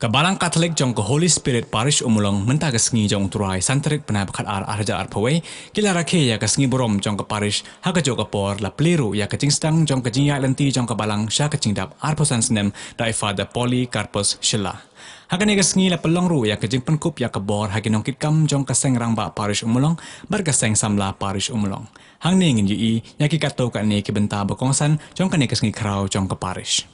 Kabalang Katolik jong ke Holy Spirit Parish Ummulong mentah kesengi jong turai santarik penai bekat arja arpawai kila rakhe ya kesengi borom jong ke Parish haka jong ke por la peliru ya ke Jingstang jong ke Jingiaid Lynti jong ke balang sya ke Jingdap arposan Snem dai Father Plie Karpus Shilla. Haka ni kesengi la pelong ru ya ke Jing penkup ya ke bor haki nongkit kam jong ke seng rang ba Parish Ummulong berkeseng samla Parish Ummulong. Hang ni ngin yi ya ki kato ka ni ki benta bekongsan jong ke ni kesengi krau jong ke Parish.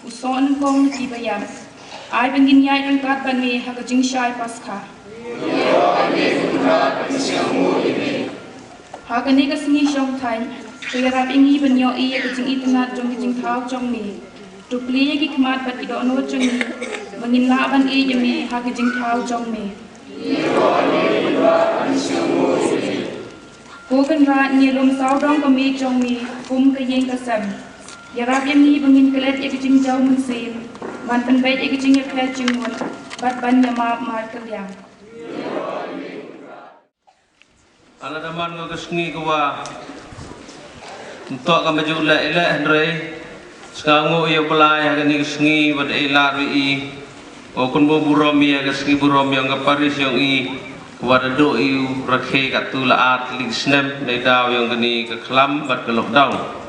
Uson kong nagtibayam. Ay Jingiaid ang katban mi haka Jingiaid Paskha. Haka ni kasengi siyong time. Kaya rap ingi banyo iya ka Jing itinat jong Jing thaw jong mi. Tupli ki kmat bat ido no jong mi. Mangin laban iya mi haka Jing thaw jong mi. Kukan rat ni lum saw dong kami jong mi. Kum ka yeng kasam. Ya rap yang ni bangin kelet ya kecing jauh mensim, mantan baik ya kecing ya kelet cingmun, bat ban ya maaf kaliang. Ala daman ko kesengi kawa, untuk kami juga elak Andre, sekarang ia Plie yang ni kesengi pada elak ri, okun burom ya kesengi burom yang ke Parish yang kepada doi rakhe katu laat ling Snem dari daw yang kini ke kelam bat ke lockdown.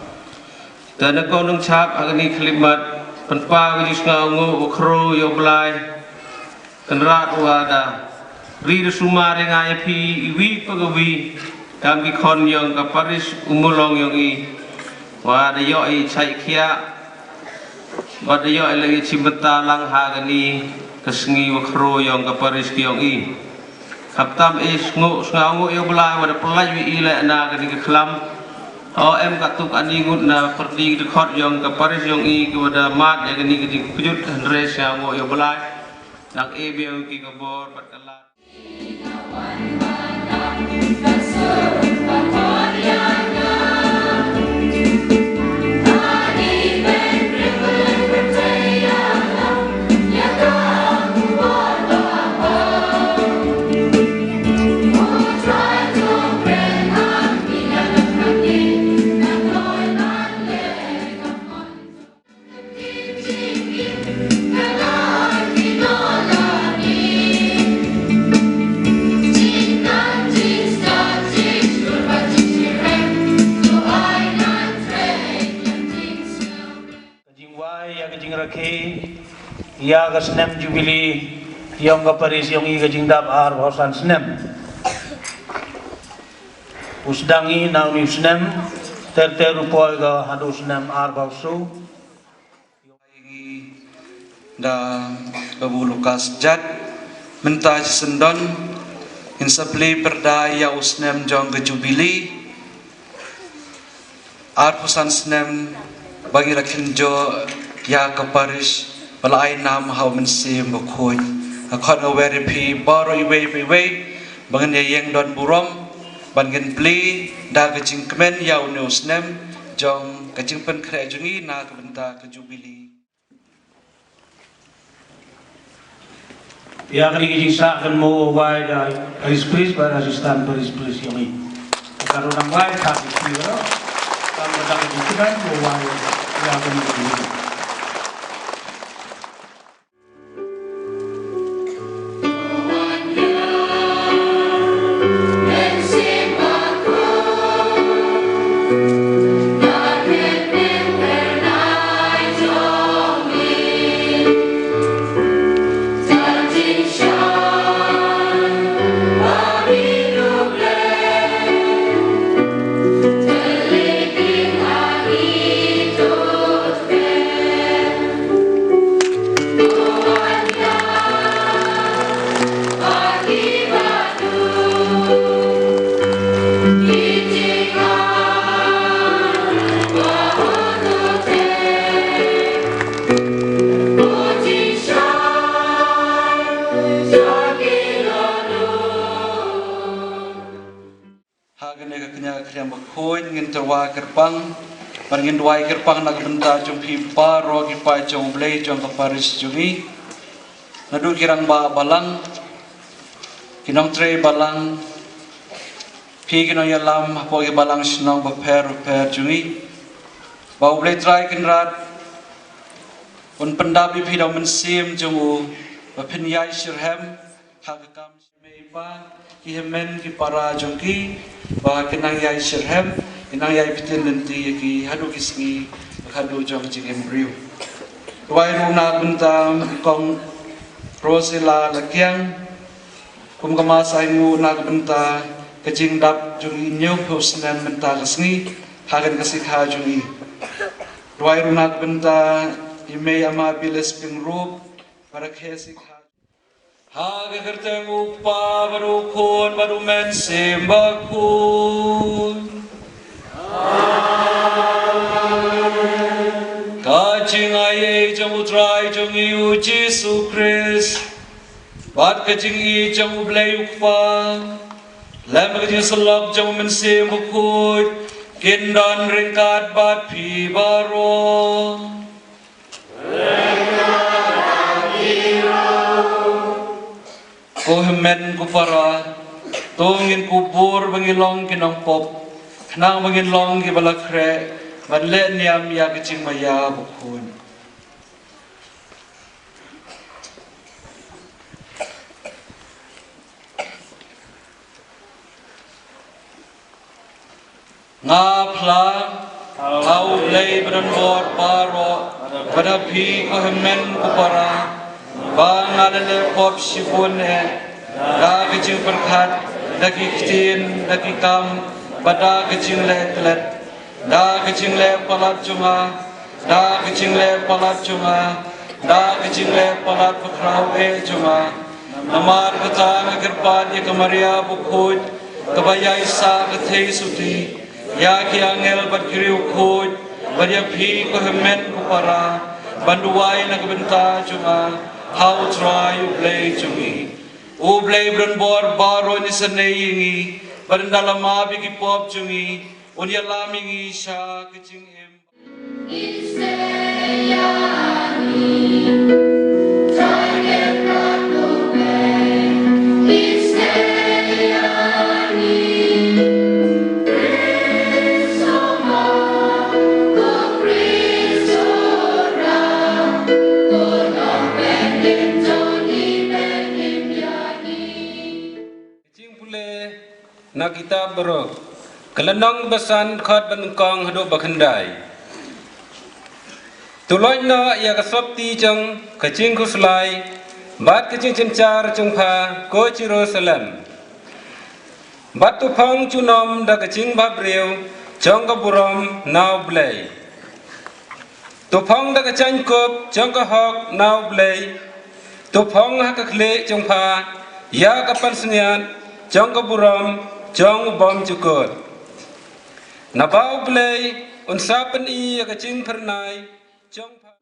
Dan aku nung cap akan ni kelimat penpa kejus ngau ukro yo Plie kenrat wada ri sumar yang ai pi iwi pagawi kam ki kon yang ke Parish Ummulong yang wada yo cai kia wada yo lagi cimbeta lang ha ni kesengi ukro yang ke Parish yang kaptam ngau yo Plie wada Plie wi ile na kini ke kelam. Em katuk aningut na perdi dekot yang ke Parish yang kepada mat yang ni kejut Andres yang ngo yo Plie nak biang ki kebor batkalat ya ke Snem Jubilee yang ke Parish yang ke Jingdap arposan Snem usdangi nauni Snem terterupoi ke hadu Snem arposu da Babu Lukas Jad mentaj sendon insapli Pyrda ya Snem jong ke Jubilee arposan Snem bagi rakinjo ya ke Parish Plie nam hau mensim bokoi akon aware pi baro iwe bangen yang don burom bangen Plie da kecing kemen yau ne Snem jong kecing pen kre jungi na ke benta ke Jubilee ya kali kecing sa kan mo wai da Parish bar asistan Parish yang kalau nang wai tak kira kalau ada kecing kan mo wai ya kan Jingiaid terwa kerpang Barangin duai kerpang nak benda jom pipa rogi pa jom blay jom ke Parish jungi nadu kirang ba balang kinong tre balang pi kinong yalam hapo ke balang senong ba per jungi ba blay try kinrat un pendabi pi daw mensim jungu ba pinyai shirhem hagakam meiba ki hemen ki para jongki ba kinang yai shirhem inang yai pitin Lynti ki hadu kisngi hadu jong Jingdap wai runa buntam kong Rosela lakyang kum kama saingu na benta ke Jingdap jung inyo Snem benta kasngi hagan kasikha jungi wai runa benta ime ama biles pingrup para khesik haga kerteng upa baru kun baru men sembakun Jingiaid jong utrai jong iu Jesus Christ bat ka jingi jong blay ukpa lam ka jing salab jong mensim bukut kindan ringkat bat pi baro ko hemen ku para tungin kubur bangilong kinong pop nang bangilong ki balakre Madle niam ya kecing maya bukun. Ngapla au lay berenbor baro pada pi ko hemen ko para bangalale pop sibun da kecing perkat daki kitin daki kam pada kecing let da kecing le palat cunga da kecing le palat cunga da kecing le palat pakrau cunga namar kata agarpan ya kamaria bukut kabaya isa kathei suti ya ki angel bat kiriu khut baria phi ko hemen ko para banduai na kabenta cunga how try ublay cungi ublay bron bor baro ni sanayingi barindalama bigi pop cungi unya laming isya kecing em Iseyani Try prato be Iseyani Krisoma ko Krisora ko nom benim joni benim yani kecing pule nak kita bro Kelenong besan khot benengkong hadu bakhendai. Tuloi no ya kasopti jong kecing kuslai bat kecing cencar jungpa ko Jerusalem. Bat tupong cunom da kecing babreu jong kaburom nau blay. Tupong da kecang kop jong kahok nau blay. Tupong hakakle jungpa ya kapan seniat jong kaburom jong bom cukut. Nabau blay unsapen I kecing pernai jong pa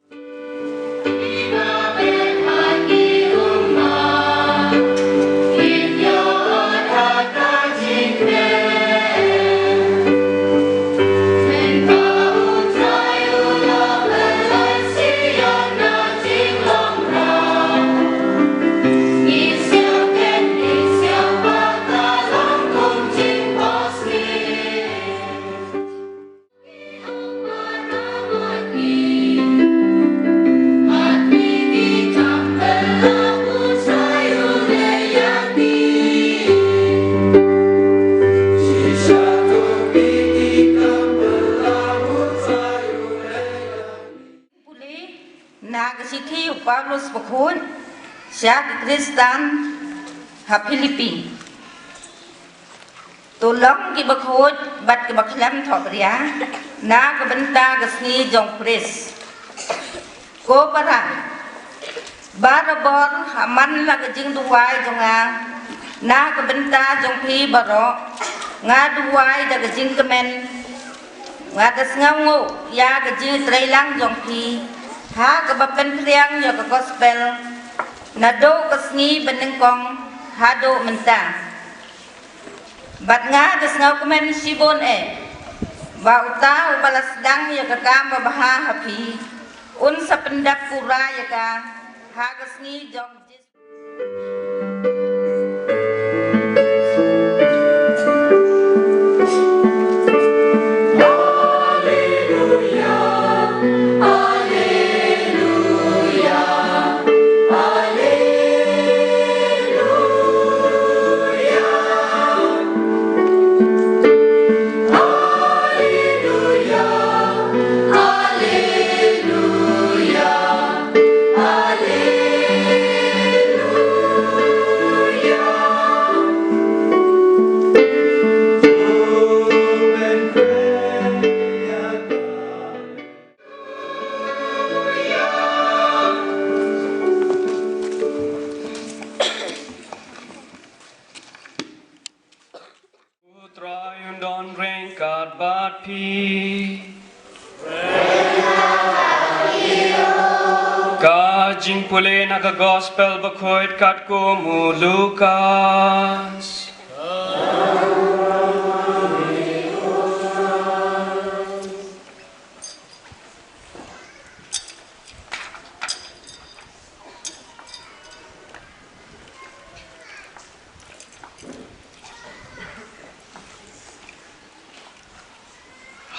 Paulus Bakun, Syak Kristan, ha Philippines. Tolong ki Bakun, bat ki Baklam Thobria, na ka benta gasni jong pres. Ko para, barabor haman la ka jing duwai jonga, na ka benta jong pi baro, nga duwai da ka jing kemen, nga das ngango, ya ka jing trailang jong pi. Ha kabapen priang ya ka gospel nado kasngi benengkong hado menta bat nga das ngau kemen sibon Bauta balas dang ya kakam babaha hapi. Un sapendap pura ya ka hagas ni jong jis. Don rengkat bat pi ka jing pule naga gospel bakoit kat ko mu Lukas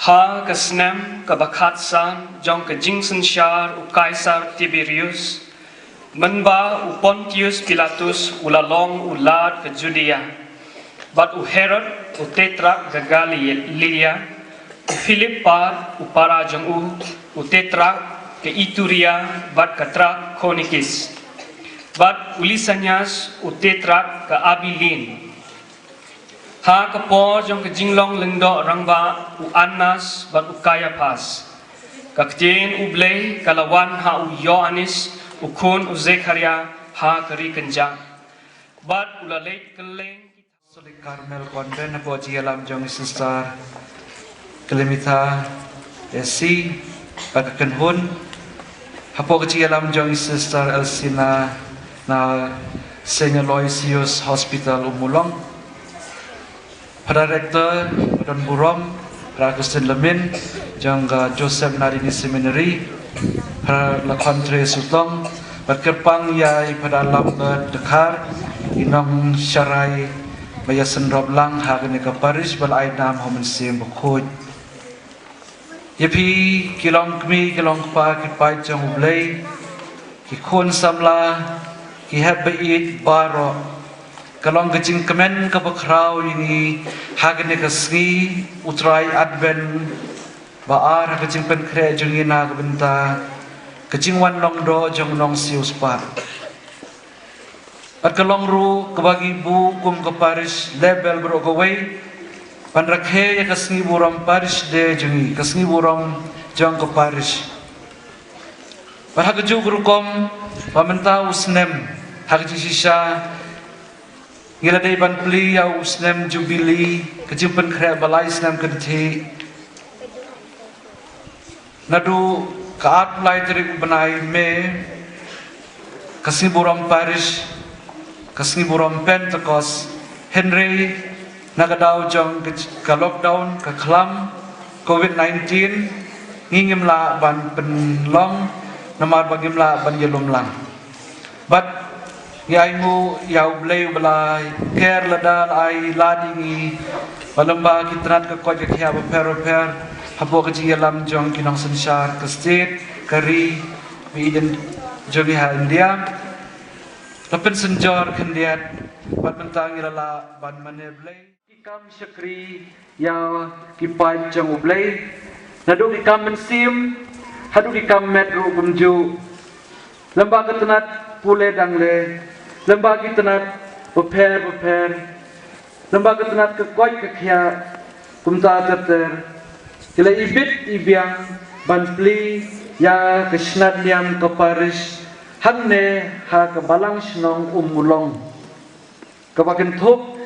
ha ka Snem ka bakat san jong ka Jingsen Shar u Kaisar Tiberius menba u Pontius Pilatus ulalong ulad ka Judea bat u Herod u Tetrak ka Galilea u Philip par u para jong u Tetrak ka Ituria bat ka Trachonikis bat Ulisanyas u Tetrak ka Abilin ha kapor jong ke jinglong lengdo rangba u Annas bat u Kayapas kakjen u Blei kalawan ha u Yohanes u Kun u Zekaria ha kari kenjang bat u lalait keleng Solik Carmel Convent po jialam jong sister Kelimita Esi pagkenhun hapo jialam jong sister Elsina na Saint Aloysius Hospital Ummulong para rektor Don Burom, para Kristen Lemin, jangga Joseph Narini Seminary, para Lakontre Sutong, berkerpang yai pada lambat dekar, inong syarai bayasan roblang hagani ka Parish balai nam homen sim bukut. Yepi kilong kmi kilong pa kipai jang ublay, kikun samla, kihebait baro. Kalong kecing kemen ke bakrau ini hagane kasgi utrai advent baar kecing pen kre jengina ke benta kecing wan long do jong nong sius par at kalong ru ke bagi bu kum ke Parish label bro ke wei pan rakhe ya kasgi buram Parish de jengi kasgi buram jong ke Parish par hagaju gurukom pamenta usnem hagji sisa Gila day ban Plie au Snem Jubilee kejumpan kre balai Snem kedhi nadu kaat Plie terik benai me kasni buram Parish kasni buram Pentecost Henry nagadau jong ka lockdown ka klam COVID-19 ngingim la ban penlong namar bagim la ban yelum lang but Yaimu yau blei belai ker ladal ai ladingi balemba kitrat ke koi ke khia per hapo ke jialam jong kinong sensar ke state kari biden jogi ha India lapen senjor kendiat bat mentang ilala ban mane blei ikam syakri ya kipai jong blei nadu ikam mensim hadu ikam metro gumju lembaga tenat pule dangle lembaga tenat beper lembaga tenat ke koi ke khia kumta terter kila ibit ibiang ban Plie ya ke snat niam ke Parish hanne ha ke balang snong Ummulong ke bakin thop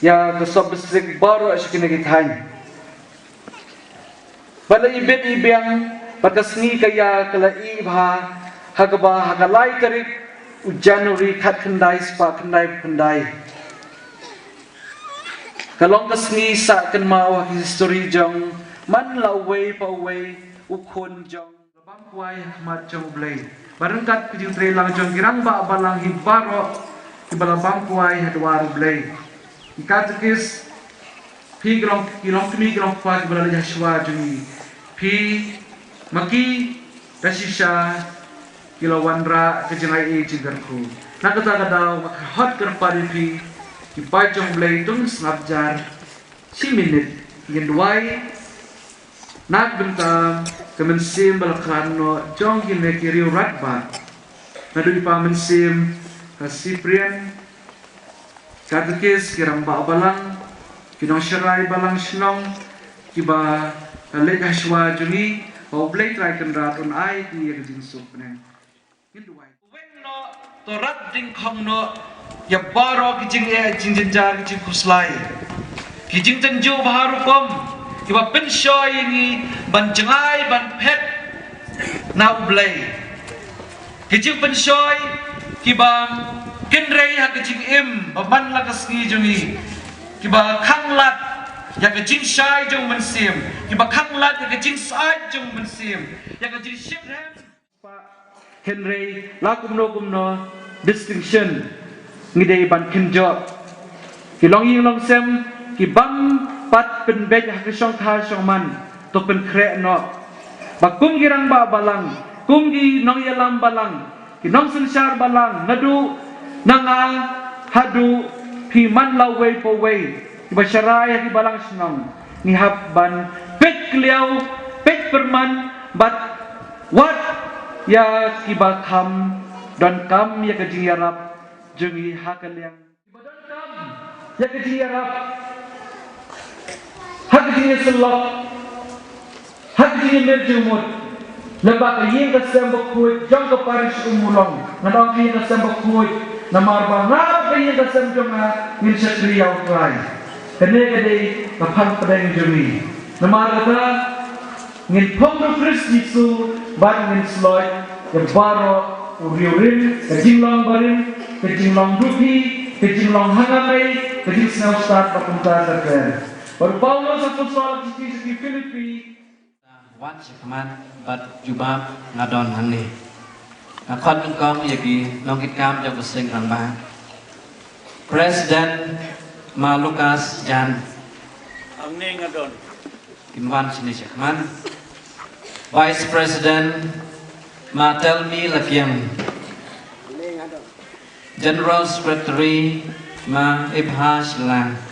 ya ke sobsik baru askine githan bala ibit ibiang patasni kaya kala ibha hagba hagalai tarik January kat kendai spa kendai kalong kasni sa kan mau history jong man la away pa away ukon jong bang kuai mat jong blay barangkat kijing tre lang jong girang ba balang hibaro ibala bang kuai hadwar blay ikatkis pi grong kmi grong pa ibala yashwa jungi pi maki rasisha kilawanra kejingai jigarku nakata kadaw hot kerpari pi ipa jong blay tung snapjar si minute yen duai nak bentang kemensim balakano jong kine kiri ratba nadu ipa mensim kasiprian katukis kirang ba balang kinong syarai balang shnong kiba lek hashwa juni au blai trai kan ratun ai ki yek jing sup ne hinduai wenno to rat ding khong no ya baro ki jing e jing jar ki jing kuslai ki jing tenju baharu kom kiba penshoy ni ban jangai ban pet nau blai kijing penshoy kiba kinrei ha kijing im baban la kasni jungi kiba khanglat ya kijing shai jung mensim kiba khanglat ya kijing sai jung mensim ya kijing ship hand pa kinrei la kumno distinction ngidei ban kinjo kilong ying long sem kibang pat penbej hakisong tha song man to pen kre no bakum girang ba balang kumgi nong yalam balang kinong sunshar balang nadu nangal hadu pi man lawe po we ibasharai ki balang snong ni habban pek liao pek perman bat wat ya kibakam don kam ya kejing yarap jungi hakaliang ibadon kam ya kejing yarap hak dia selok hak dia merjumut lebak yin ka sembo kuit jong ka parish Ummulong ngadong yin ka sembo kuit namar ba ngap yin ka sembo nga min shatri yaw trai kene kade ka phang padeng jumi namar ka ngin phong Christ Yesu ban ngin sloy ya baro uriurin ka jinglong barin ka jinglong dupi ka jinglong hangamai ka jing snow start pa kumta sa kren Baru Paulus apostol di Filipi wan sekaman bat jubab ngadon hani akon ngkom yagi nongkit kam jog sing ramba President Ma Lucas Jan amne ngadon kinwan sini sekaman Vice President Ma Telmi Lakiam General Secretary Ma Ibha Shlang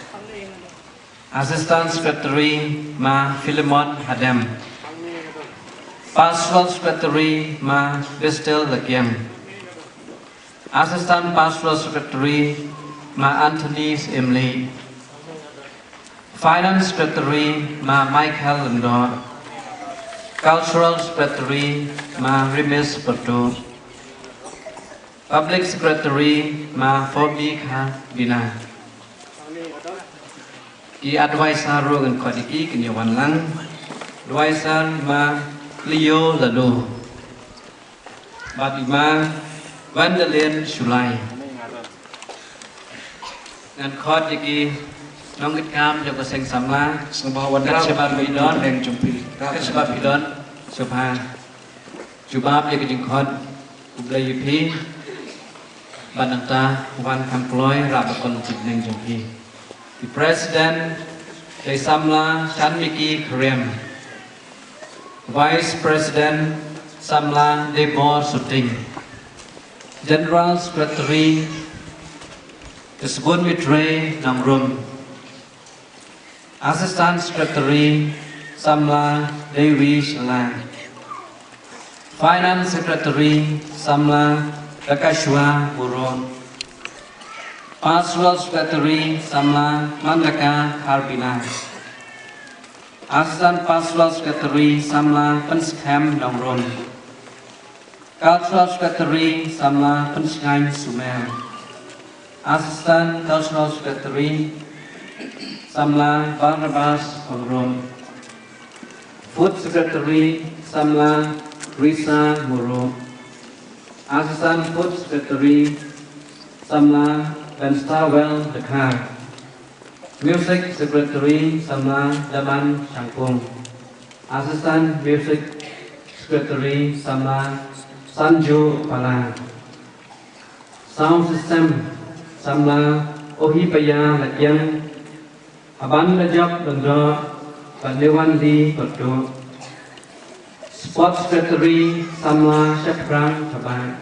Assistant Secretary Ma Philemon Hadem Pastoral Secretary Ma Bistel Lakiam Assistant Pastoral Secretary Ma Anthony Emily Finance Secretary Ma Michael Lindor Cultural Secretary Ma Rimis Pertu Public Secretary Ma Fobi Kha Bina Ki advisor rogan kodiki kini wanlang advisor ma Leo Lado Batima Vandalen Shulai ngan kodiki nongit kam joko seng samla sembawan sebab bidon yang jumpi sebab bidon subhan jubab ye kijing khod ublai pi bananta wan kamploy rabakon jibneng jumpi The President Samla Shanmiki Krem Vice President Samla Debo Suting General Secretary Kesbun Mitre Namrum Assistant Secretary Samla Dewi Shalang Finance Secretary Samla Rakashwa Buron Pastoral Secretary Samla Mandaka Harbina Assistant Pastoral Secretary Samla Penskam Dongron Cultural Secretary Samla Penskam Sumer Assistant Cultural Secretary Samla Barnabas Pongron Food Secretary Samla Risa Muru Assistant Food Secretary Samla dan Stawel Dekar Music Secretary sama Daman Sangkung Assistant Music Secretary Samla Sanju Pala. Sound System Samla Ohipaya Lakyang Aban Lajab Dendra Padewan Di Koto. Sports Secretary Samla Shapran Taban.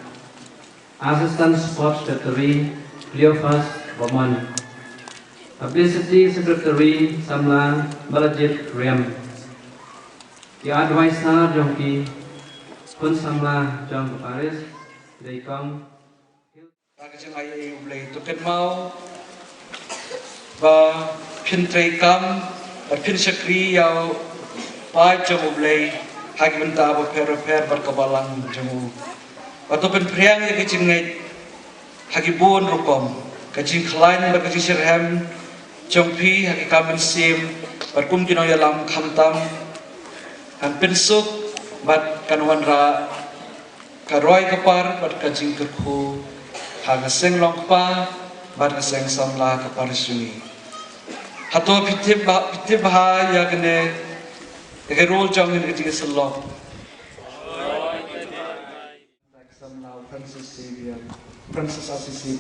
Assistant Sports Secretary Cleophas Boman. Publicity Secretary Samla Balajit Riam. The advisor Jongki Kun Samla Jong Parish Daikong. Jingiaid ublay tuket mau ba pintrei kam ba pin sakri yau pai jom ublay hagi benta ba per berkabalang jemu ba to pen priang ya Jingiaid hagi bun rukom kajing klain ba kajing sirhem jongpi hagi kamen sim berkum kino yalam khamtam han pinsuk bat kanwan ra karoi kapar bat kajing kerku haga seng longpa bar seng samla ke Parish hato pitib ha ya kene ke role jong ni ke selok samla Princess Assisi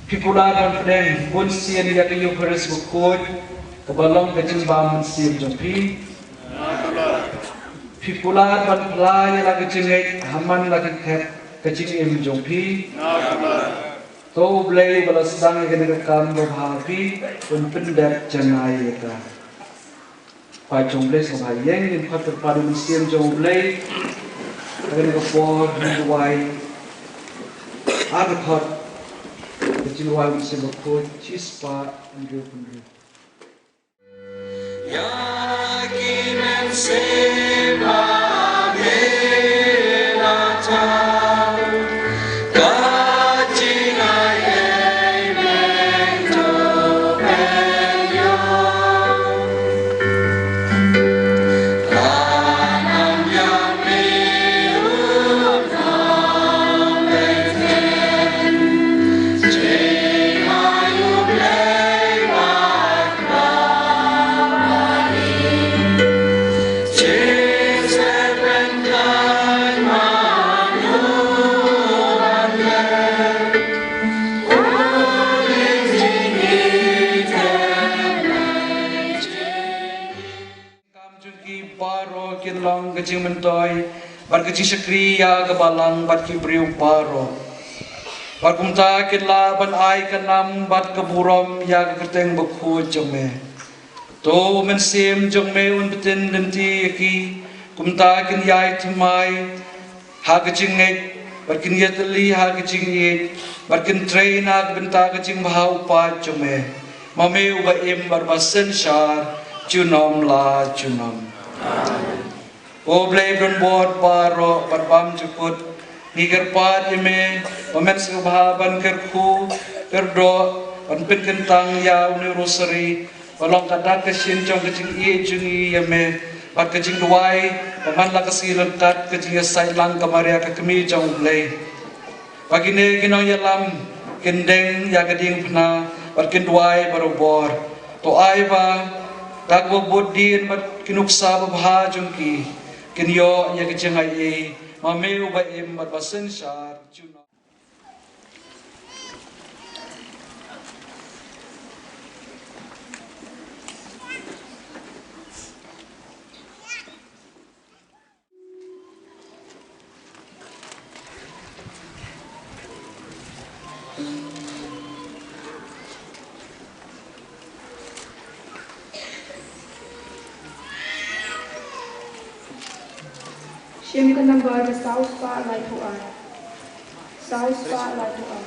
pipula dan pedeng bun sian ya ke yo Parish bukut ke balong ke jimbam sim jompi pipula dan Plie lagi Jingiaid haman lagi kecing im jompi, to blay balasang yang kam berhapi pun pendak janai ka. Pai jomblay sama yang in khatar padu musim jomblay, agar kapor JOWAI, ada khat kecing JOWAI musim berkut cispa andrew. Ya kimen sema menata. Kecing mentoy, bar kecing sekri ya kebalang bat kibriu paro. Bar kumta kitla ban ai kanam bat keburom ya keteng bekhu jome. To mensim jome un betin Lynti ki kumta kin yai thmai ha kecing ngai bar kin yetli ha kecing ye bar kin train ha benta kecing bahau pa jome. Mame uba im bar basen shar junom la junom. Oblay bron bot paro barbam jukut niger pat ime pamen subhaban kerku kerdo panpin kentang ya uni rosary balong kadak kesin jong kecing ie jungi yame pat kecing JOWAI paman la kasilan kat kecing sai lang kamaria ka kemi jong oblay pagine kino yalam kendeng ya keding pna pat kin JOWAI barobor to ai ba dagbo bodin pat kinuksa babha jongki kinyo ya Jingiaid mameu ba im bat basen shar juno Shem ka number the south spotlight to us. South spotlight to us.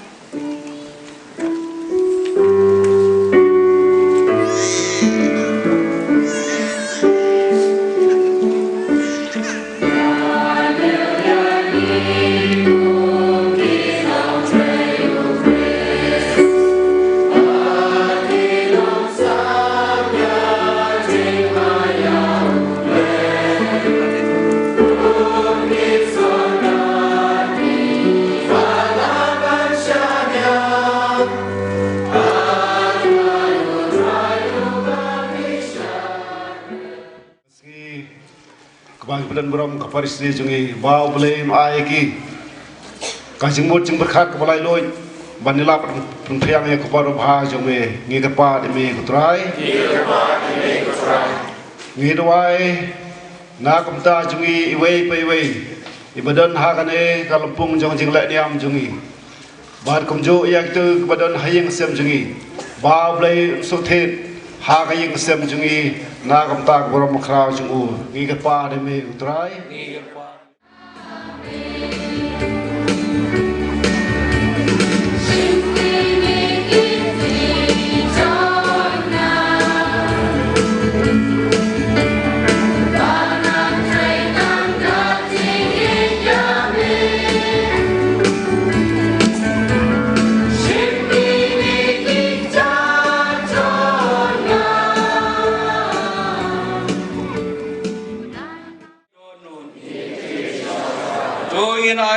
It's on the dan beram ke Parish ni jungi bau blame ai ki kasing mut jing berkat ke balai loy banila pentriang ya kepada bah jong me ngi kepa de me kutrai ngi doai na kumta jungi iwei pe iwei ibadan ha kane kalampung jong jing lek niam jungi bar kumjo yak tu badan hayeng sem jungi bau blai sothet ha ka yeng sem jungi na kumta borom khrau jungu ngi kepa de me kutrai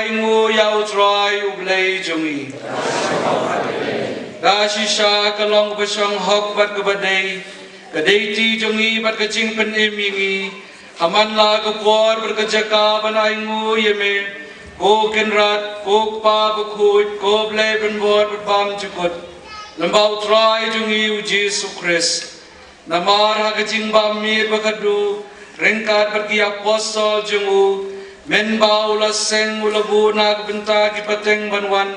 ai ngu yau trai ublei jungi da shisha kalong besong hok bat kebadai kadai ti jungi bat kecing pen emingi aman la kepor berkejaka ban ai ngu yeme ko kenrat ko pa bukut ko blei ben bot bam cukut lembau trai jungi uji sukres namar ha kecing bam mir bakadu rengkat pergi apostol jungu men bau la seng ulabu na kebenta ki pateng banwan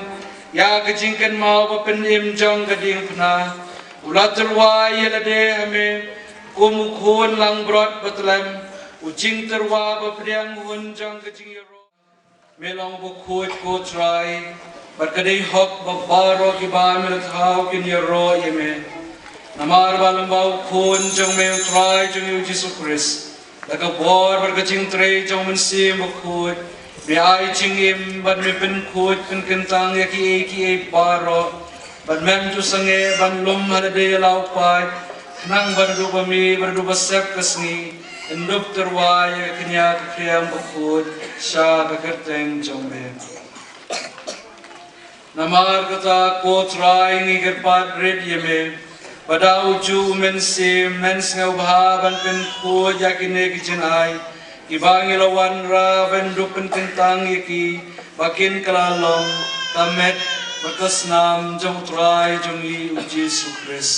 ya kejingken mau bapen im jong gading pna ulat terwai la de hame kumu khon lang brot batlem ujing terwa bapriang hun jong kejing yoro melong bu khot ko try bat kadai hok babaro ki ba mel thau kin yoro yeme namar balam bau khon jong me try jong Jesus Christ Laka bor berkecing tre jong mensim bukut me ai cingim ban me pen kut pen kentang ya ki baro ban mem tu sange ban lum hada de lau pai nang ban du bami ban du basep kesni enduk terwai kenya kriam bukut sha bekerteng jong me namar kata ko try ni gerpat red yeme pada uju mensim mensngau bahaban pen ko yakine kijenai ibangi lawan ra bendu pen kentang yaki bakin kalalong kamet berkesnam jong trai jongi uji sukres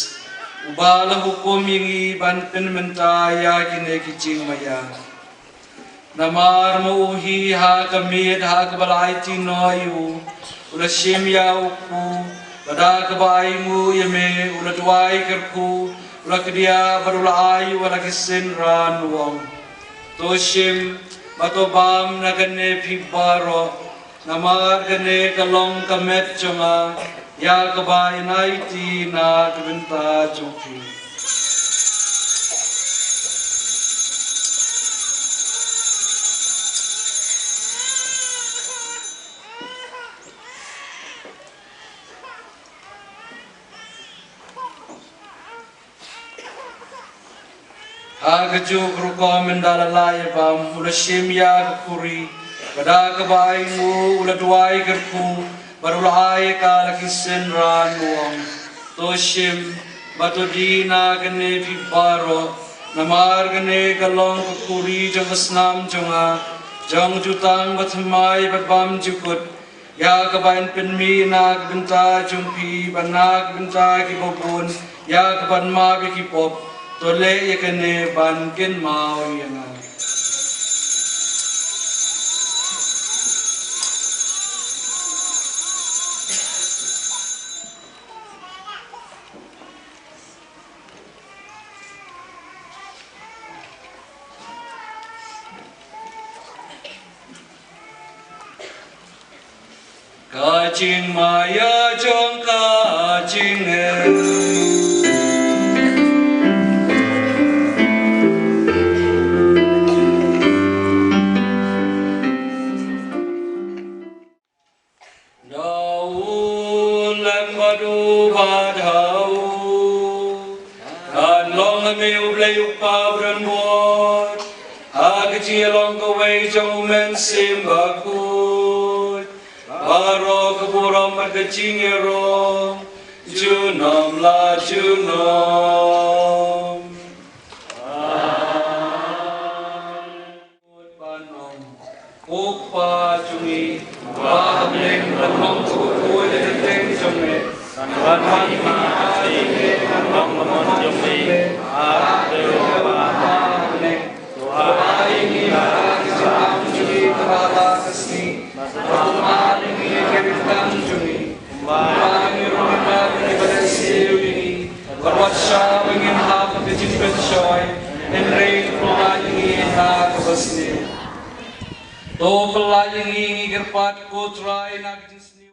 ubala hukum yingi ban pen menta yakine kijing maya namar mauhi ha kamid ha kabalai tinoyu ula shim yauku pada kebaimu yeme ulat wai kerku ulat dia berulai wala kisen ran wong toshim bato bam nagane pibaro namar gane kalong kamet chonga ya kebai naiti na kebenta jongki Agaju kruko mendala lai bam ula shimya kuri pada kebaingu ula duai kerku barulai kala kisen ran wong toshim batu dina gane pibaro namar gane kalong kuri jong asnam jonga jong jutang batmai batbam jukut ya kebain penmi nak benta jumpi banak benta kibobun ya keban ma bikipop tole yakane bankin mau yana kacing maya jong kacing Along the way, Joe men sim bakut. Baro keburam berkecingero, junom la junom. Ban Lan hong tu ko le teng jong me. Ban man ma ai ke lan hong mon jong me. A de ba ma ne. To ai ni la ki sam ji ta la kasni. Ma ma ni ke ri tam juni. Ma ni ru ma ni ba si ni. Wat sha wingin ha ka de jin ben shoy. En re ko ma ni ha ka basni. To pelayan ini gerpat ko try nak jisni.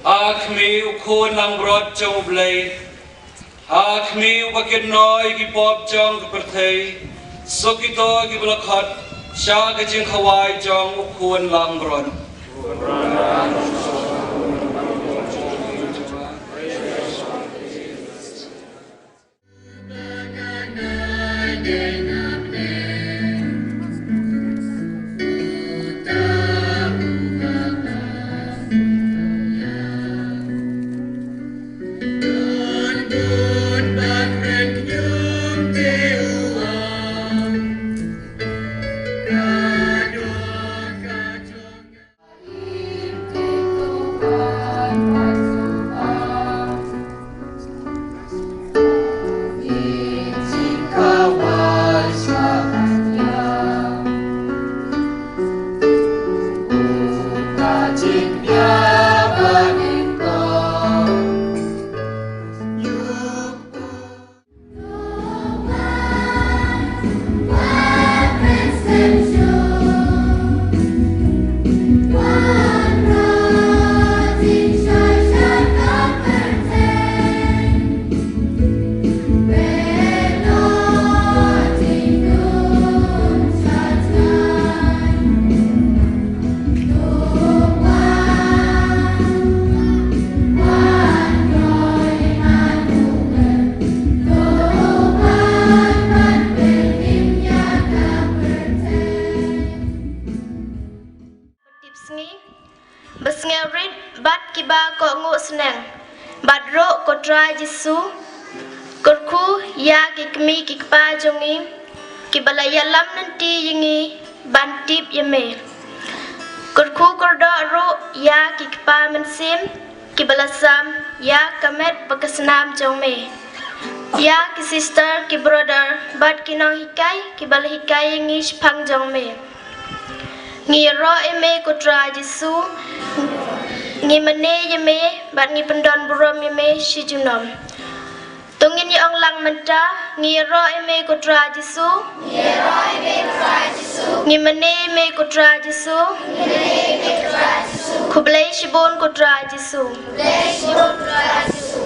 Akmi ukun lang brod chow blay. Akmi upakin noy ki pop jong kepertay. Sokito ki belakot. Sya kajing kawai jong ukun lang brod. Snem, badro kodra jisu, korku ya kikmi kikpa jongi, kibalayalam nanti yingi bantip yame. Korku korda ro ya kikpa mensim, kibalasam ya kamet bakasnam jongme. Ya ki sister ki brother bad kinong hikai kibala hikai yingi shpang jongme. Ngi ro eme kodra jisu. Ngi mane yame bat ngi pendon burom yame shijunom. Tungin ni ong lang menta ngi ro eme kodra jisu. Ngi ro eme kodra jisu. Ngi mane eme kodra jisu. Ngi mane eme kodra jisu. Kublai shibon kodra jisu. Kublai shibon kodra jisu.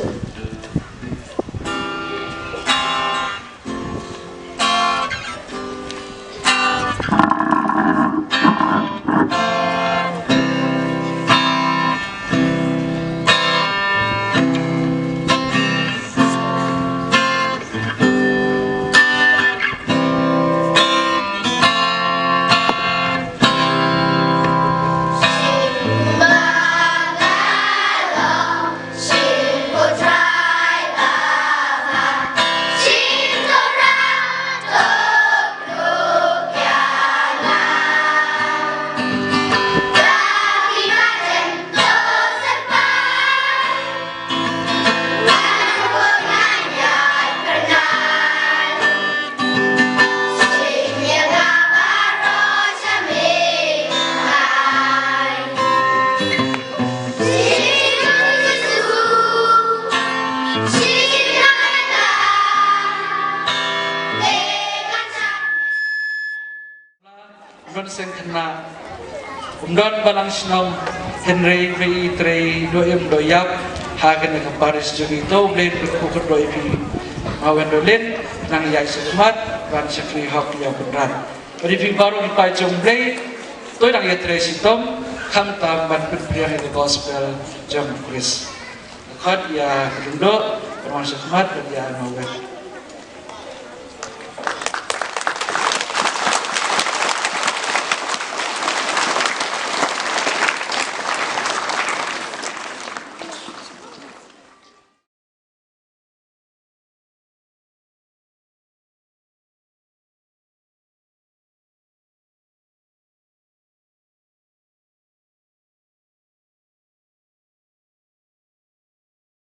She sengkena umdon balang snom Henry vi tre doim doyap hagen ke Parish jungi to blade ku doi pi awen dolin nang yai semat ran sekri hak ya berat beri pi baru di pai jong blade tôi đang yet tre sitom kham ta man priya the gospel jam Chris khot ya kundo permasalahan ya mawen